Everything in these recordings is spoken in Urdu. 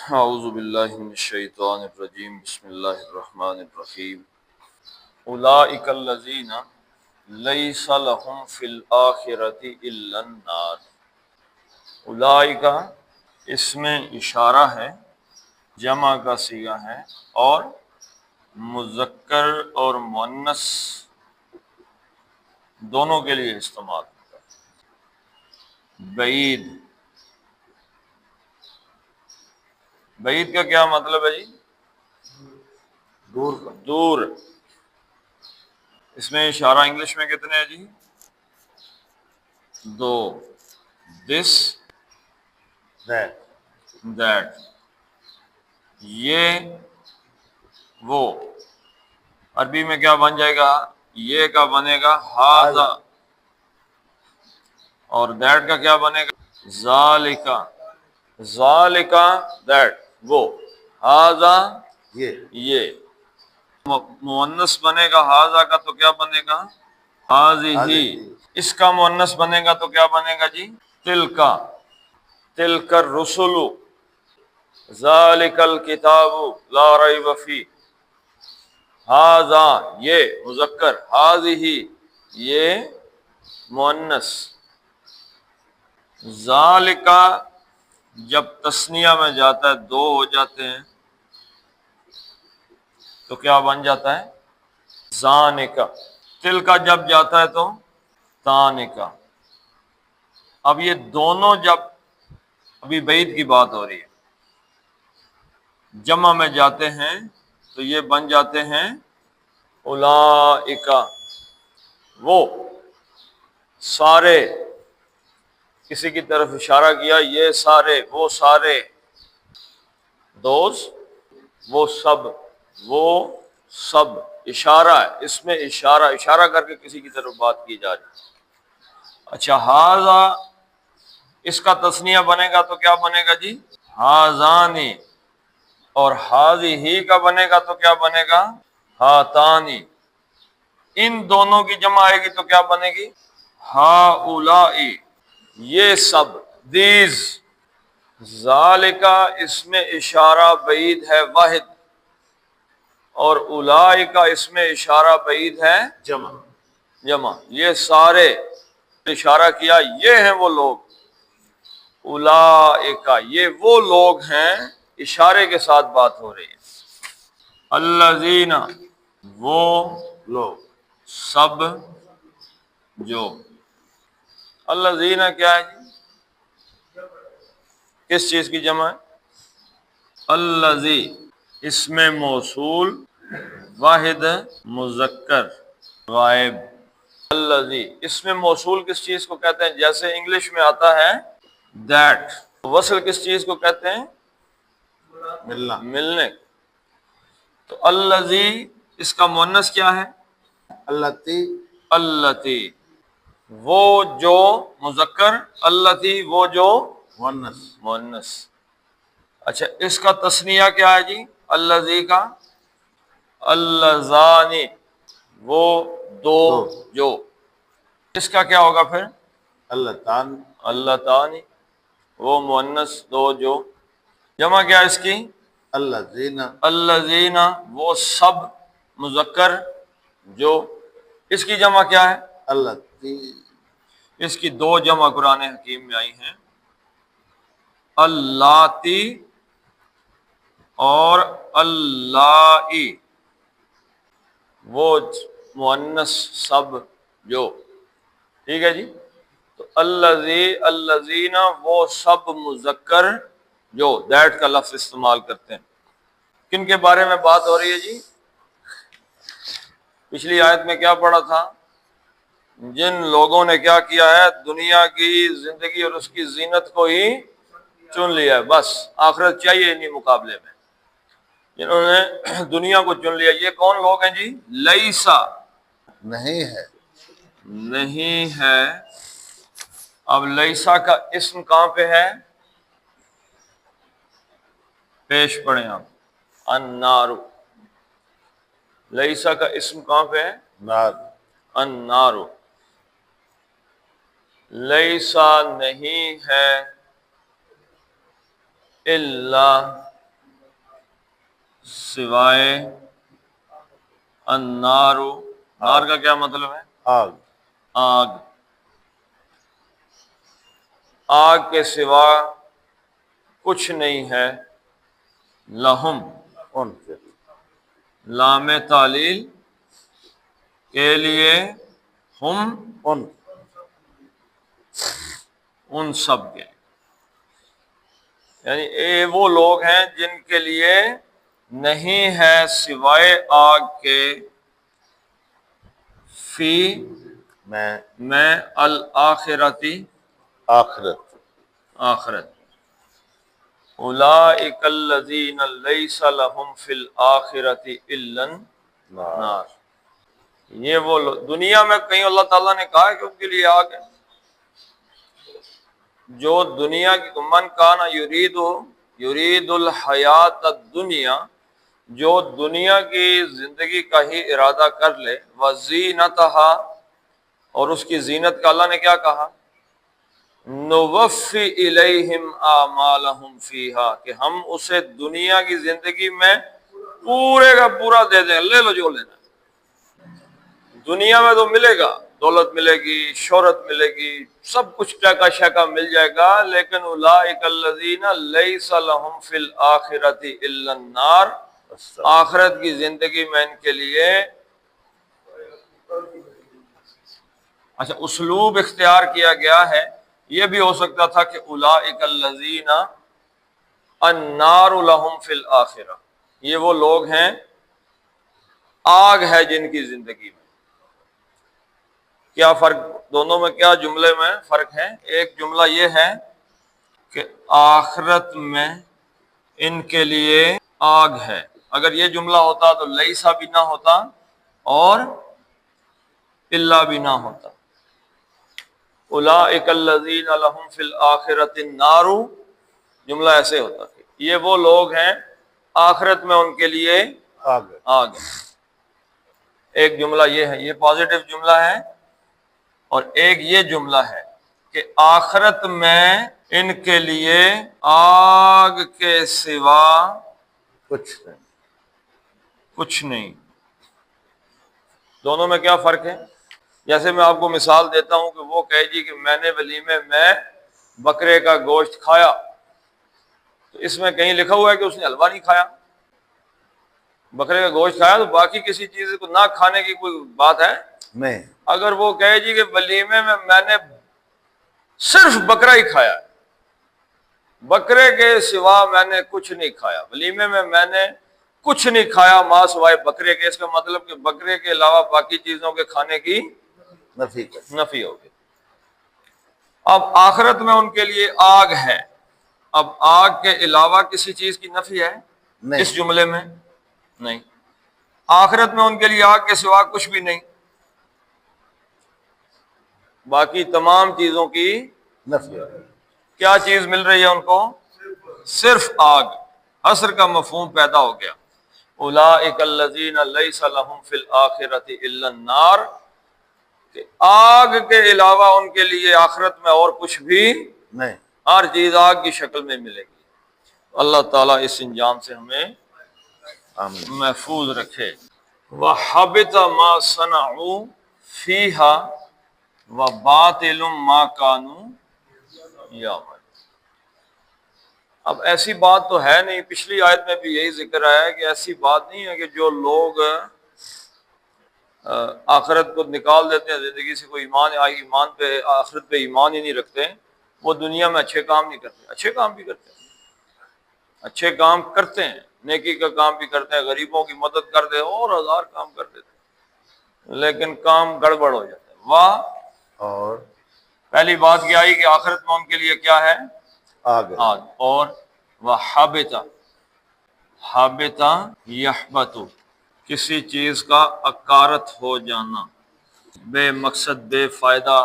اعوذ باللہ من الشیطان الرجیم بسم اللہ الرحمن الرحیم اولئک الذین لیس لهم فی الآخرۃ الا النار۔ اولئک اس میں اشارہ ہے، جمع کا صیغہ ہے اور مذکر اور مؤنث دونوں کے لیے استعمال ہوتا ہے۔ بعید، بعید کا کیا مطلب ہے جی؟ دور کا۔ دور۔ اس میں اشارہ انگلش میں کتنے ہیں جی؟ دو، دس، دیٹ، یہ وہ۔ عربی میں کیا بن جائے گا؟ یہ کا بنے گا ہاذا، اور دیٹ کا کیا بنے گا؟ ذالکا، ذالکا دیٹ وہ، ہاذا یہ۔ مؤنث بنے گا ہاذا کا تو کیا بنے گا؟ ہاذہ۔ اس کا مؤنث بنے گا تو کیا بنے گا جی؟ تلکا، تلک الرسل، ذالک الکتاب لا ریب فیہ۔ ہاذا یہ مذکر، ہاذہ یہ مؤنث۔ ذالکا جب تثنیہ میں جاتا ہے دو ہو جاتے ہیں تو کیا بن جاتا ہے؟ ذانکا۔ تلکا جب جاتا ہے تو تانکا۔ اب یہ دونوں جب، ابھی بعید کی بات ہو رہی ہے، جمع میں جاتے ہیں تو یہ بن جاتے ہیں اولئک، وہ سارے۔ کسی کی طرف اشارہ کیا، یہ سارے، وہ سارے، دوز، وہ سب، وہ سب۔ اشارہ ہے، اس میں اشارہ، اشارہ کر کے کسی کی طرف بات کی جا رہی ہے۔ اچھا، ہاذا اس کا تثنیہ بنے گا تو کیا بنے گا جی؟ ہاذانی۔ اور ہاذہ کا بنے گا تو کیا بنے گا؟ ہاتانی۔ ان دونوں کی جمع آئے گی تو کیا بنے گی؟ ہاؤلائی، یہ سب، دیز۔ ذالکا اس میں اشارہ بعید ہے واحد، اور اولئک اس میں اشارہ بعید ہے جمع۔ جمع۔ یہ سارے اشارہ کیا، یہ ہیں وہ لوگ۔ اولئک یہ وہ لوگ ہیں، اشارے کے ساتھ بات ہو رہی ہے۔ الذین وہ لوگ، سب جو۔ الذین کیا ہے جی؟ کس چیز کی جمع ہے؟ الذی اس میں موصول واحد مذکر غائب۔ الذی اس میں موصول کس چیز کو کہتے ہیں؟ جیسے انگلش میں آتا ہے دیٹ، وصل کس چیز کو کہتے ہیں؟ ملنا۔ ملنے۔ تو الذی اس کا مؤنث کیا ہے؟ اللتی، اللتی وہ جو مذکر، اللتی وہ جو مؤنث۔ مؤنث۔ اچھا، اس کا تثنیہ کیا ہے جی؟ الذی کا اللذانی وہ دو جو۔ اس کا کیا ہوگا پھر؟ اللتان، اللتانی وہ مؤنث دو جو۔ جمع کیا اس کی؟ الذین، الذین وہ سب مذکر جو۔ اس کی جمع کیا ہے؟ اللتی۔ اس کی دو جمع قرآن حکیم میں آئی ہیں، اللاتی اور اللائی، وہ مؤنث سب جو۔ ٹھیک ہے جی؟ تو الذی، الذین وہ سب مذکر جو دیٹ کا لفظ استعمال کرتے ہیں۔ کن کے بارے میں بات ہو رہی ہے جی؟ پچھلی آیت میں کیا پڑھا تھا؟ جن لوگوں نے کیا کیا ہے؟ دنیا کی زندگی اور اس کی زینت کو ہی چن لیا ہے، بس آخرت چاہیے نہیں مقابلے میں۔ جنہوں نے دنیا کو چن لیا، یہ کون لوگ ہیں جی؟ لیسا نہیں ہے، نہیں ہے۔ اب لیسا کا اسم کہاں پہ ہے؟ پیش پڑھیں آپ، النار۔ لیسا کا اسم کہاں پہ ہے؟ نار۔ النار۔ لیسا نہیں ہے، الا سوائے النار، نار کا کیا مطلب ہے؟ آگ، آگ، آگ کے سوا کچھ نہیں ہے، لہم، ان کے لام تعلیل کے لیے، ہم، ان سب کے، یعنی وہ لوگ ہیں جن کے لیے نہیں ہے سوائے آگ کے، فی، میں، الآخرتی، آخرت، آخرت، اولئک الذین لیس لہم فی الآخرۃ الا النار، یہ وہ دنیا میں کہیں اللہ تعالیٰ نے کہا ہے کہ ان کے لیے آگ ہے؟ جو دنیا کی من کان یرید الحیات الدنیا، جو دنیا کی زندگی کا ہی ارادہ کر لے، وزینتہا، اور اس کی زینت کا اللہ نے کیا کہا؟ نوفی الیہم اعمالہم فیہا، کہ ہم اسے دنیا کی زندگی میں پورے کا پورا دے دیں، لے لو جو لینا ہے۔ دنیا میں تو ملے گا، دولت ملے گی، شہرت ملے گی، سب کچھ ٹکا شکا مل جائے گا، لیکن اولئک الذین لیس لہم فی الآخرۃ الا النار، آخرت کی زندگی میں ان کے لیے، اچھا اسلوب اختیار کیا گیا ہے، یہ بھی ہو سکتا تھا کہ اولئک الذین النار لہم فی الآخرہ، یہ وہ لوگ ہیں آگ ہے جن کی زندگی میں۔ کیا فرق دونوں میں، کیا جملے میں فرق ہے؟ ایک جملہ یہ ہے کہ آخرت میں ان کے لیے آگ ہے، اگر یہ جملہ ہوتا تو لیسا بھی نہ ہوتا اور الا بھی نہ ہوتا۔ اولئک الذین لہم فی الآخرۃ النار، جملہ ایسے ہوتا کہ یہ وہ لوگ ہیں آخرت میں ان کے لیے آگ، آگ ہے۔ ایک جملہ یہ ہے، یہ پازیٹو جملہ ہے، اور ایک یہ جملہ ہے کہ آخرت میں ان کے لیے آگ کے سوا کچھ نہیں۔ کچھ نہیں۔ دونوں میں کیا فرق ہے؟ جیسے میں آپ کو مثال دیتا ہوں کہ وہ کہے جی کہ میں نے ولیمے میں بکرے کا گوشت کھایا، تو اس میں کہیں لکھا ہوا ہے کہ اس نے حلوہ نہیں کھایا؟ بکرے کا گوشت کھایا تو باقی کسی چیز کو نہ کھانے کی کوئی بات ہے؟ نہیں۔ اگر وہ کہے جی کہ ولیمے میں نے صرف بکرا ہی کھایا، بکرے کے سوا میں نے کچھ نہیں کھایا، ولیمے میں نے کچھ نہیں کھایا ماں سوائے بکرے کے، اس کا مطلب کہ بکرے کے علاوہ باقی چیزوں کے کھانے کی نفی ہوگی۔ اب آخرت میں ان کے لیے آگ ہے، اب آگ کے علاوہ کسی چیز کی نفی ہے نہیں۔ اس جملے میں؟ نہیں۔ آخرت میں ان کے لیے آگ کے سوا کچھ بھی نہیں، باقی تمام چیزوں کی نفی، کیا چیز مل رہی ہے ان کو؟ صرف آگ۔ حصر کا مفہوم پیدا ہو گیا۔ اولئک الذین لیس لہم فی الآخرۃ الا النار، کہ آگ کے علاوہ ان کے لیے آخرت میں اور کچھ بھی نہیں۔ ہر چیز آگ کی شکل میں ملے گی۔ اللہ تعالیٰ اس انجام سے ہمیں آمین۔ محفوظ رکھے۔ وَحَبِطَ مَا صَنَعُوا فِيهَا وَبَاطِلٌ مَا كَانُوا يَعْمَلُونَ۔ اب ایسی بات تو ہے نہیں، پچھلی آیت میں بھی یہی ذکر آیا ہے کہ ایسی بات نہیں ہے کہ جو لوگ آخرت کو نکال دیتے ہیں زندگی سے، کوئی ایمان پہ، آخرت پہ ایمان ہی نہیں رکھتے، وہ دنیا میں اچھے کام نہیں کرتے۔ اچھے کام بھی کرتے ہیں، اچھے کام کرتے ہیں، نیکی کا کام بھی کرتے ہیں، غریبوں کی مدد کرتے ہیں، اور ہزار کام کر دیتے ہیں، لیکن کام گڑبڑ ہو جاتا ہے۔ واہ، اور پہلی بات کیا آئی کہ آخرت میں ان کے لیے کیا ہے؟ آگ، آگ، اور وَحَبِطَ، حَبِطَ یحبط، کسی چیز کا اکارت ہو جانا، بے مقصد، بے فائدہ،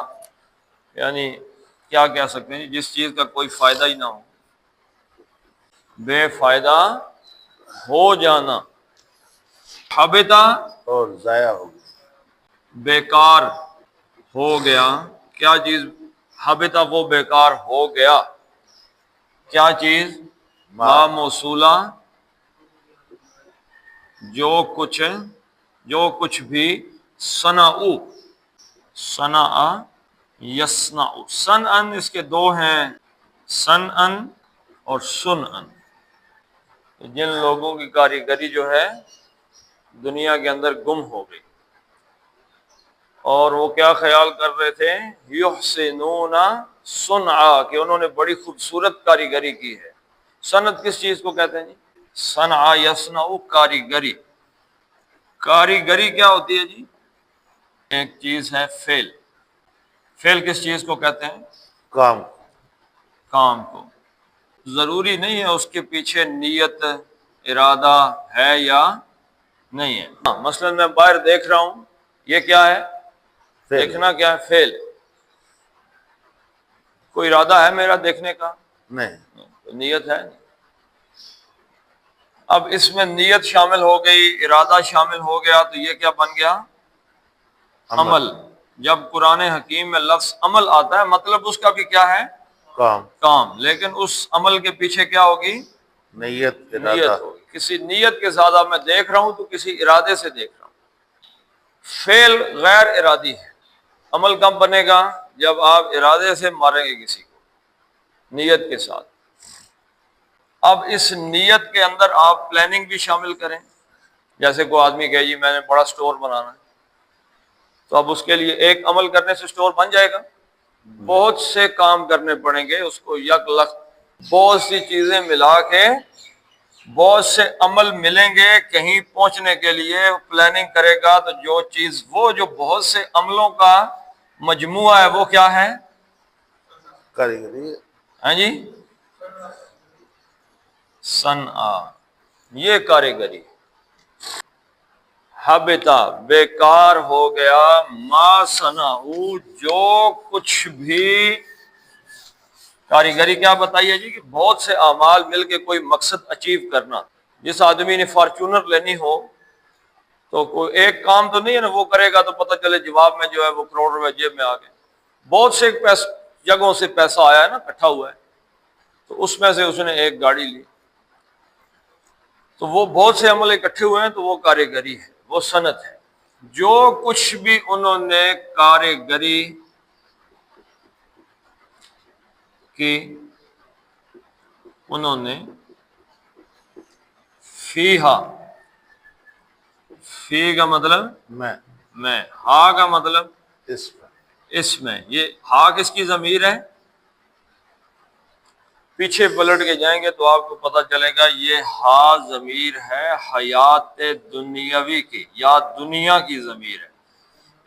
یعنی کیا کہہ سکتے ہیں، جس چیز کا کوئی فائدہ ہی نہ ہو، بے فائدہ ہو جانا۔ حبطہ، اور ضائع ہو گئی۔ بیکار ہو گیا، کیا چیز؟ حبطہ، وہ بیکار ہو گیا، کیا چیز؟ ما موصولہ جو کچھ بھی صنعوا، صنع یصنع، صنعن اس کے دو ہیں، صنعن اور سنعن۔ جن لوگوں کی کاریگری جو ہے دنیا کے اندر گم ہو گئی، اور وہ کیا خیال کر رہے تھے، یحسنون صنعا، کہ انہوں نے بڑی خوبصورت کاریگری کی ہے۔ صنعت کس چیز کو کہتے ہیں جی؟ صنع یصنع، کاریگری۔ کاریگری کیا ہوتی ہے جی؟ ایک چیز ہے فعل۔ فعل کس چیز کو کہتے ہیں؟ کام، کام کو۔ ضروری نہیں ہے اس کے پیچھے نیت، ارادہ ہے یا نہیں ہے۔ مثلا میں باہر دیکھ رہا ہوں، یہ کیا ہے؟ فعل۔ دیکھنا کیا ہے؟ فعل۔ کوئی ارادہ ہے میرا دیکھنے کا؟ نہیں، نیت ہے۔ اب اس میں نیت شامل ہو گئی، ارادہ شامل ہو گیا، تو یہ کیا بن گیا؟ عمل۔ جب قرآن حکیم میں لفظ عمل آتا ہے، مطلب اس کا بھی کیا ہے؟ کام، کام۔ لیکن اس عمل کے پیچھے کیا ہوگی؟ نیت، نیت ارادہ۔ ہوگی۔ کسی نیت کے ساتھ اب میں دیکھ رہا ہوں تو کسی ارادے سے دیکھ رہا ہوں۔ فعل غیر ارادی ہے۔ عمل کب بنے گا؟ جب آپ ارادے سے ماریں گے کسی کو، نیت کے ساتھ۔ اب اس نیت کے اندر آپ پلاننگ بھی شامل کریں۔ جیسے کوئی آدمی کہے جی میں نے بڑا سٹور بنانا ہے، تو اب اس کے لیے ایک عمل کرنے سے سٹور بن جائے گا؟ بہت سے کام کرنے پڑیں گے اس کو، یک لخت بہت سی چیزیں ملا کے بہت سے عمل ملیں گے کہیں پہنچنے کے لیے۔ پلاننگ کرے گا تو جو چیز، وہ جو بہت سے عملوں کا مجموعہ ہے، وہ کیا ہے؟ کاریگری۔ ہاں جی، صنعا، یہ کاریگری۔ حبتا، بیکار ہو گیا، ما صنعوا، جو کچھ بھی۔ کاریگری کیا بتائیے جی؟ کہ بہت سے اعمال مل کے کوئی مقصد اچیو کرنا۔ جس آدمی نے فارچونر لینی ہو تو کوئی ایک کام تو نہیں ہے نا، وہ کرے گا تو پتہ چلے جواب میں جو ہے وہ کروڑ روپے جیب میں آ گئے۔ بہت سے جگہوں سے پیسہ آیا ہے نا، اکٹھا ہوا ہے، تو اس میں سے اس نے ایک گاڑی لی، تو وہ بہت سے عمل اکٹھے ہوئے ہیں، تو وہ کاریگری ہے، وہ صنعت ہے۔ جو کچھ بھی انہوں نے کاریگری کی، انہوں نے فیہا، فی کا مطلب میں، ہا کا مطلب اس میں۔ یہ ہا کس کی ضمیر ہے؟ پیچھے پلٹ کے جائیں گے تو آپ کو پتہ چلے گا یہ ہا ضمیر ہے حیات دنیاوی کی، یا دنیا کی ضمیر ہے۔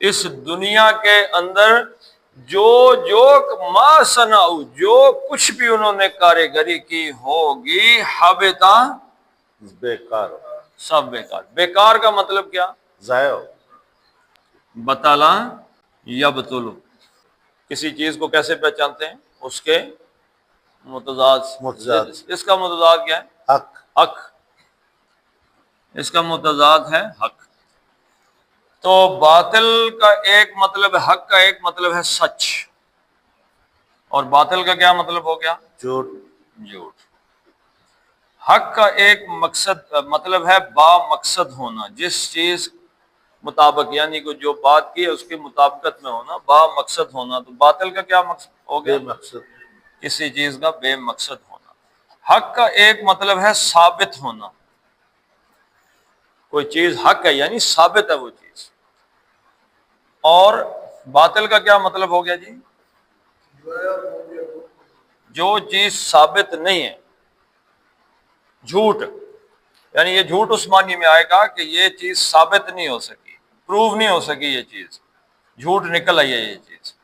اس دنیا کے اندر جو ما صنعوا، جو کچھ بھی انہوں نے کاریگری کی ہوگی، حبتا، بیکار، سب بیکار۔ بیکار کا مطلب کیا؟ ضائع ہو۔ بطلا یبطلو، کسی چیز کو کیسے پہچانتے ہیں؟ اس کے متضاد۔ اس کا متضاد کیا ہے؟ حق، حق۔ اس کا متضاد ہے حق۔ تو باطل کا ایک مطلب ہے حق، کا ایک مطلب ہے سچ، اور باطل کا کیا مطلب ہو گیا؟ جھوٹ۔ جھوٹ۔ حق کا ایک مطلب ہے با مقصد ہونا، جس چیز مطابق، یعنی کہ جو بات کی ہے اس کی مطابقت میں ہونا، با مقصد ہونا۔ تو باطل کا کیا مقصد ہو گیا؟ بے مقصد۔ کسی چیز کا بے مقصد ہونا۔ حق کا ایک مطلب ہے ثابت ہونا، کوئی چیز حق ہے یعنی ثابت ہے وہ چیز۔ اور باطل کا کیا مطلب ہو گیا جی؟ جو چیز ثابت نہیں ہے، جھوٹ، یعنی یہ جھوٹ اس معنی میں آئے گا کہ یہ چیز ثابت نہیں ہو سکی، پروو نہیں ہو سکی، یہ چیز جھوٹ نکل آئی ہے یہ چیز۔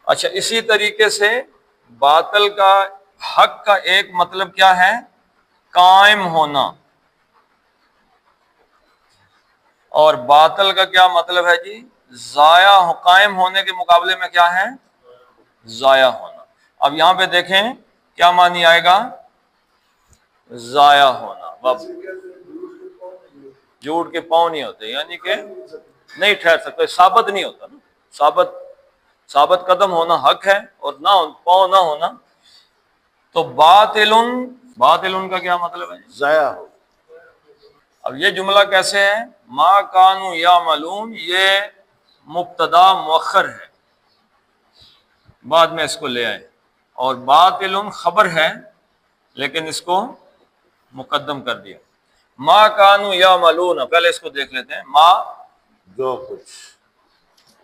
اچھا، اسی طریقے سے باطل کا، حق کا ایک مطلب کیا ہے؟ قائم ہونا، اور باطل کا کیا مطلب ہے جی؟ ضائع۔ قائم ہونے کے مقابلے میں کیا ہے؟ ضائع ہونا۔ اب یہاں پہ دیکھیں کیا معنی آئے گا؟ ضائع ہونا۔ جھوٹ کے پاؤں نہیں ہوتے، یعنی کہ نہیں ٹھہر سکتے، ثابت نہیں ہوتا نا۔ ثابت قدم ہونا حق ہے، اور نہ پاؤں نہ ہونا۔ تو باطل کا کیا مطلب ہے؟ ضائع ہو۔ اب یہ جملہ کیسے ہے؟ ما کانوا یعملون، یہ مبتدا مؤخر ہے، بعد میں اس کو لے آئے، اور باطل خبر ہے لیکن اس کو مقدم کر دیا۔ ما کانوا یعملون، پہلے اس کو دیکھ لیتے ہیں۔ ما جو کچھ،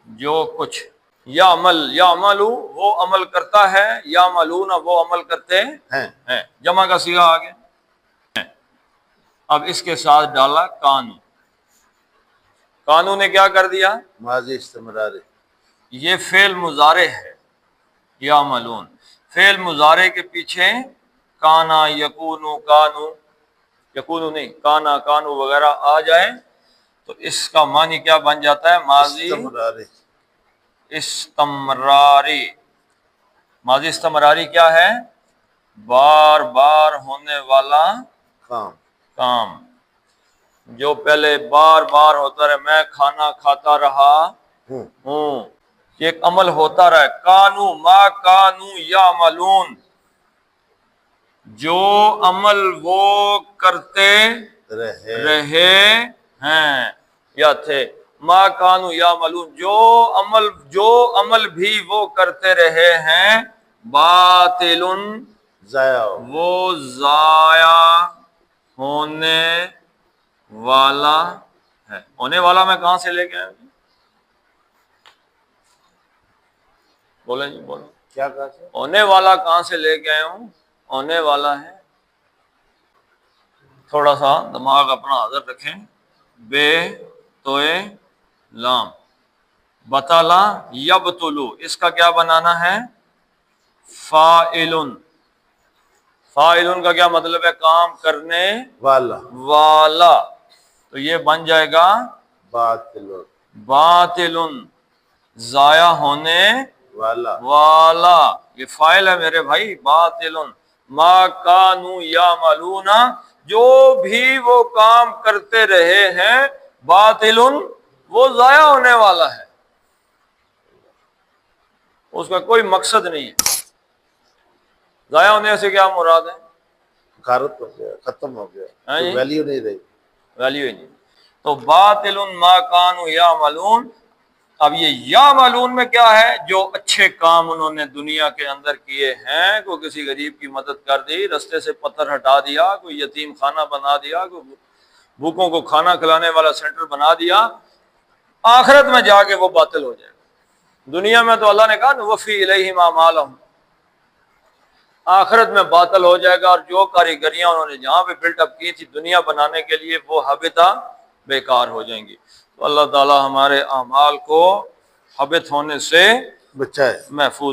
جو کچھ، یعمل یعملو وہ عمل کرتا ہے، یعملون وہ عمل کرتے ہیں، ہیں، جمع کا صیغہ آ گیا۔ اب اس کے ساتھ ڈالا کانو، کانو نے کیا کر دیا؟ ماضی استمراری، یہ فعل مضارع ہے، یعملون فعل مضارع کے پیچھے کانا، یکونو، کانو، یکونو نہیں، کانا، کانو وغیرہ آ جائے تو اس کا معنی کیا بن جاتا ہے؟ ماضی استمراری، استمراری۔ ماضی استمراری کیا ہے؟ بار بار ہونے والا کام، کام، جو پہلے بار بار ہوتا رہے۔ میں کھانا کھاتا رہا ہوں، یہ ایک عمل ہوتا رہا۔ کانو، ما کانو یعملون، جو عمل وہ کرتے رہے ہیں یا تھے۔ ما کانوا یعملون، جو عمل بھی وہ کرتے رہے ہیں، باطل ضائع ہو، وہ ضائع ہونے والا ہے۔ ہونے والا میں کہاں سے لے کے آیا ہوں؟ بولیں جی، بولو۔ کیا کہا سر؟ ہونے والا کہاں سے لے کے آیا ہوں؟ ہونے والا ہے، تھوڑا سا دماغ اپنا حاضر رکھیں۔ بے توئے لام، بطلا یبطلو، اس کا کیا بنانا ہے؟ فاعلن۔ فاعلن کا کیا مطلب ہے؟ کام کرنے والا، والا، تو یہ بن جائے گا باطل باطلن، ضائع ہونے والا، والا، یہ فاعل ہے میرے بھائی، باطلن ما کانوا یعملون، جو بھی وہ کام کرتے رہے ہیں، باطلن وہ ضائع ہونے والا ہے، اس کا کوئی مقصد نہیں ہے۔ ضائع ہونے سے کیا مراد ہے؟ غارت ہو گیا، ختم ہو گیا، ہاں جی، ویلیو نہیں رہی۔ ویلیو ہی نہیں۔ تو باطل ما کانوا یعملون، اب یہ یعملون میں کیا ہے؟ جو اچھے کام انہوں نے دنیا کے اندر کیے ہیں، کوئی کسی غریب کی مدد کر دی، رستے سے پتھر ہٹا دیا، کوئی یتیم خانہ بنا دیا، کوئی بھوکوں کو کھانا کھلانے والا سینٹر بنا دیا، آخرت میں جا کے وہ باطل ہو جائے گا۔ دنیا میں تو اللہ نے کہا وفی الیہم اعمالہم، آخرت میں باطل ہو جائے گا، اور جو کاریگریاں انہوں نے جہاں پہ بلٹ اپ کی تھی دنیا بنانے کے لیے، وہ حبطہ، بیکار ہو جائیں گی۔ تو اللہ تعالی ہمارے اعمال کو حبط ہونے سے بچائے۔ محفوظ